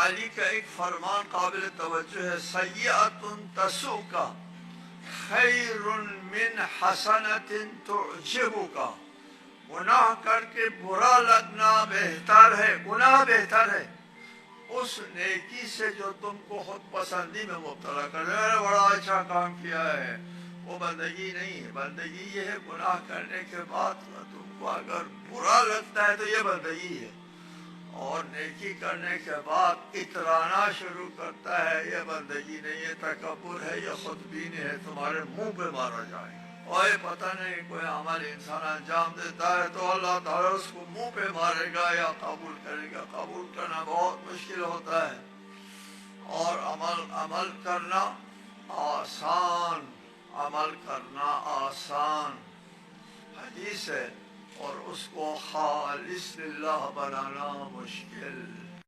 अली का एक फरमान काबिल तवज्जो है, सय्यअतुन तसूका खैरुन मिन हसनतिन तुअजिबुका। गुनाह करके बुरा लगना बेहतर है, गुनाह बेहतर है उस नेकी से जो तुमको खुद पसंदी में मुब्तला कर। बड़ा अच्छा काम किया है, वो बंदगी नहीं है। बंदगी ये है गुनाह करने के बाद तुमको अगर बुरा लगता है तो ये बंदगी है, और नेकी करने के बाद इतराना शुरू करता है, ये बंदगी नहीं है, तकब्बुर है, ये खुदबीनी है, तुम्हारे मुंह पे मारा जाएगा। और पता नहीं कोई अमल इंसान अंजाम देता है तो अल्लाह ताला उसको मुंह पे मारेगा या कबूल करेगा। कबूल करना बहुत मुश्किल होता है और अमल करना आसान, अमल करना आसान हदीस है, और उसको खालिस लिल्लाह बनाना मुश्किल।